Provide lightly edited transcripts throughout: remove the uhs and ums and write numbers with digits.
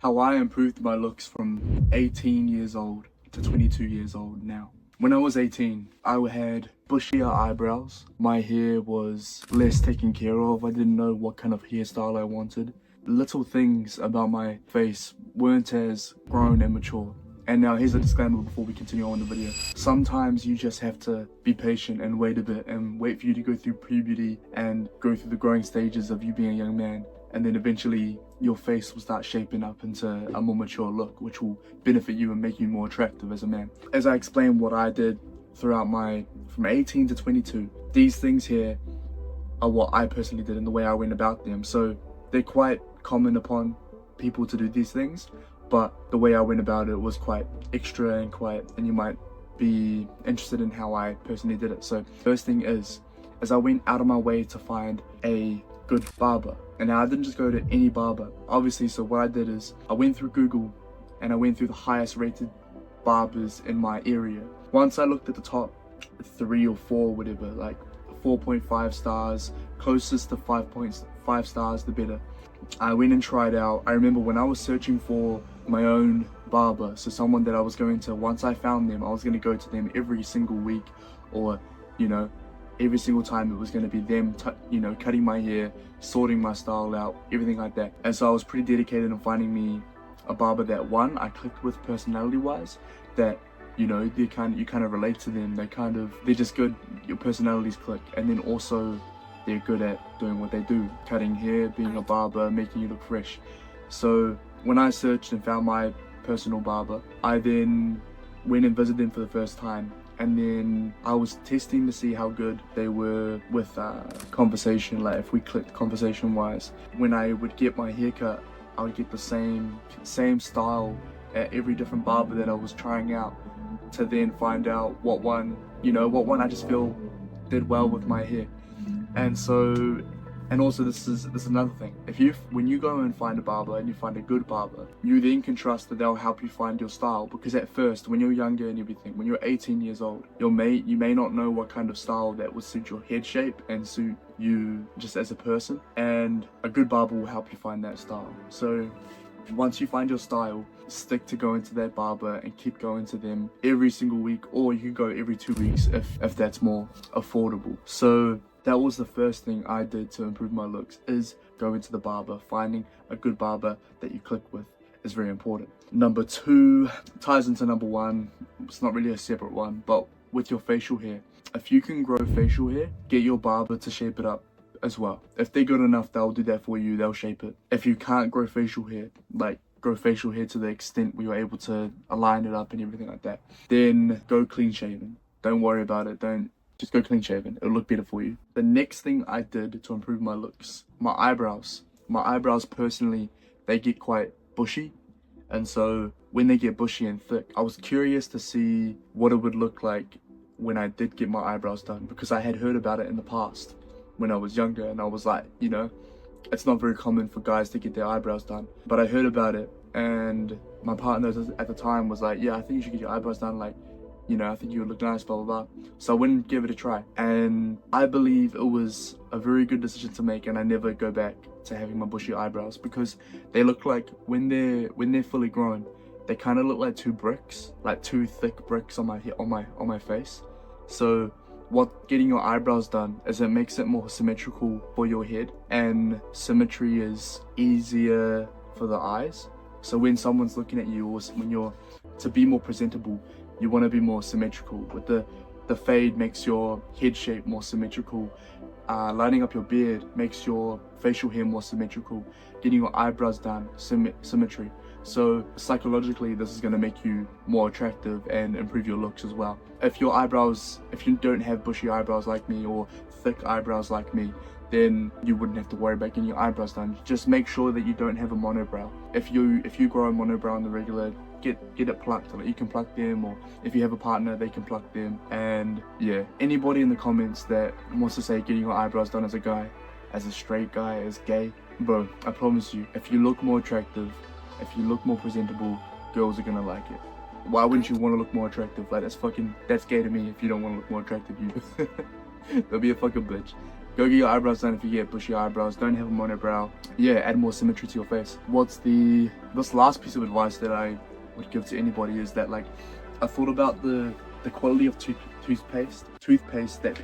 how I improved my looks from 18 years old to 22 years old now. When I was 18, I had bushier eyebrows. My hair was less taken care of. I didn't know what kind of hairstyle I wanted. Little things about my face weren't as grown and mature. And now here's a disclaimer before we continue on the video. Sometimes you just have to be patient and wait a bit and wait for you to go through puberty and go through the growing stages of you being a young man. And then eventually your face will start shaping up into a more mature look, which will benefit you and make you more attractive as a man. As I explained what I did throughout from 18 to 22, these things here are what I personally did and the way I went about them. So they're quite common upon people to do these things, but the way I went about it was quite extra and you might be interested in how I personally did it. So first thing is I went out of my way to find a good barber. And now I didn't just go to any barber, obviously. So what I did is I went through Google and I went through the highest rated barbers in my area. Once I looked at the top 3 or 4, whatever, like 4.5 stars, closest to 5.5 stars, the better. I went and tried out. I remember when I was searching for my own barber, so someone that I was going to, once I found them, I was going to go to them every single week, or, you know, every single time it was going to be them, cutting my hair, sorting my style out, everything like that. And so I was pretty dedicated in finding me a barber that, one, I clicked with personality-wise, that, you know, you kind of relate to them. They're just good. Your personalities click, and then also they're good at doing what they do, cutting hair, being a barber, making you look fresh. So when I searched and found my personal barber, I then went and visited them for the first time. And then I was testing to see how good they were with conversation, like if we clicked conversation wise. When I would get my haircut, I would get the same style at every different barber that I was trying out, to then find out what one I just feel did well with my hair. And also this is another thing. When you go and find a barber and you find a good barber, you then can trust that they'll help you find your style. Because at first, when you're younger and everything, when you're 18 years old, you may not know what kind of style that would suit your head shape and suit you just as a person. And a good barber will help you find that style. So once you find your style, stick to going to that barber and keep going to them every single week, or you can go every 2 weeks if that's more affordable. So that was the first thing I did to improve my looks, is going to the barber. Finding a good barber that you click with is very important. Number 2 ties into number 1. It's not really a separate one, but with your facial hair. If you can grow facial hair, get your barber to shape it up as well. If they're good enough, they'll do that for you. They'll shape it. If you can't grow facial hair, like grow facial hair to the extent where you're able to align it up and everything like that, then go clean shaven. Don't worry about it. Just go clean shaven. It'll look better for you. The next thing I did to improve my looks, my eyebrows. My eyebrows personally, they get quite bushy. And so when they get bushy and thick, I was curious to see what it would look like when I did get my eyebrows done, because I had heard about it in the past when I was younger, and I was like, you know, it's not very common for guys to get their eyebrows done. But I heard about it, and my partner at the time was like, yeah, I think you should get your eyebrows done, like, you know, I think you would look nice, blah, blah, blah. So I went and gave it a try. And I believe it was a very good decision to make, and I never go back to having my bushy eyebrows, because they look like, when they're fully grown, they kind of look like 2 bricks, like 2 thick bricks on my face. So what getting your eyebrows done is it makes it more symmetrical for your head, and symmetry is easier for the eyes. So when someone's looking at you, or when you're, to be more presentable, you want to be more symmetrical. With the fade makes your head shape more symmetrical. Lining up your beard makes your facial hair more symmetrical. Getting your eyebrows done, symmetry. So psychologically, this is going to make you more attractive and improve your looks as well. If you don't have bushy eyebrows like me, or thick eyebrows like me, then you wouldn't have to worry about getting your eyebrows done. Just make sure that you don't have a monobrow. If you grow a monobrow on the regular, get it plucked. Like, you can pluck them, or if you have a partner, they can pluck them. And yeah, anybody in the comments that wants to say getting your eyebrows done as a guy, as a straight guy, as gay, bro, I promise you, if you look more attractive, if you look more presentable, girls are gonna like it. Why wouldn't you want to look more attractive? Like, that's gay to me. If you don't want to look more attractive, you don't be a fucking bitch. Go get your eyebrows done if you get bushy eyebrows. Don't have a monobrow. Yeah, add more symmetry to your face. This last piece of advice that I would give to anybody is that, like, I thought about the quality of toothpaste that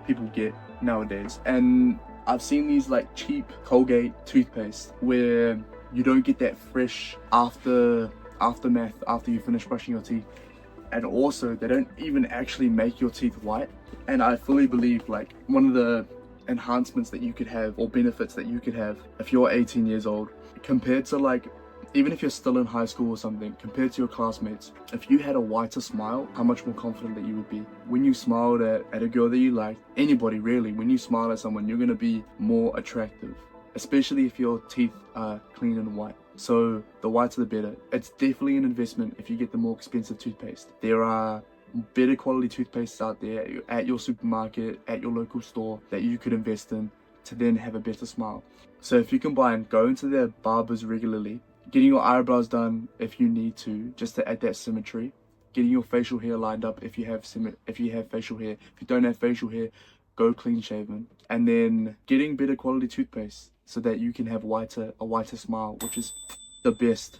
people get nowadays, and I've seen these like cheap Colgate toothpaste where you don't get that fresh aftermath after you finish brushing your teeth, and also they don't even actually make your teeth white. And I fully believe, like, one of the enhancements that you could have, or benefits that you could have if you're 18 years old, compared to, like, even if you're still in high school or something, compared to your classmates, if you had a whiter smile, how much more confident that you would be. When you smiled at a girl that you liked, anybody really, when you smile at someone, you're going to be more attractive, especially if your teeth are clean and white. So the whiter the better. It's definitely an investment if you get the more expensive toothpaste. There are better quality toothpastes out there at your supermarket, at your local store, that you could invest in to then have a better smile. So if you combine going to their barbers regularly, getting your eyebrows done if you need to, just to add that symmetry, getting your facial hair lined up if you have facial hair. If you don't have facial hair, go clean shaven, and then getting better quality toothpaste so that you can have a whiter smile, which is the best.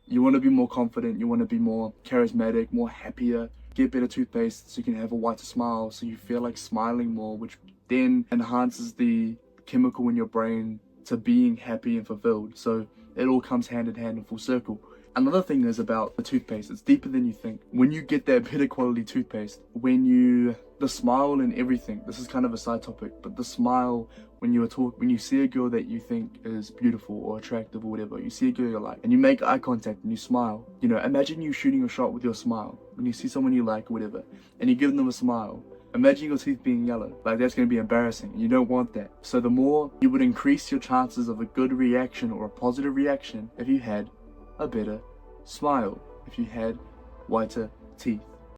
You want to be more confident, you want to be more charismatic, more happier. Get better toothpaste so you can have a whiter smile, so you feel like smiling more, which then enhances the chemical in your brain to being happy and fulfilled. So it all comes hand in hand in full circle. Another thing is about the toothpaste. It's deeper than you think. When you get that better quality toothpaste, the smile and everything, this is kind of a side topic, but the smile, when you see a girl that you think is beautiful or attractive or whatever, you see a girl you like, and you make eye contact and you smile, imagine you shooting a shot with your smile. When you see someone you like or whatever, and you give them a smile, imagine your teeth being yellow. Like, that's going to be embarrassing. You don't want that. So the more you would increase your chances of a good reaction or a positive reaction if you had a better smile, if you had whiter teeth.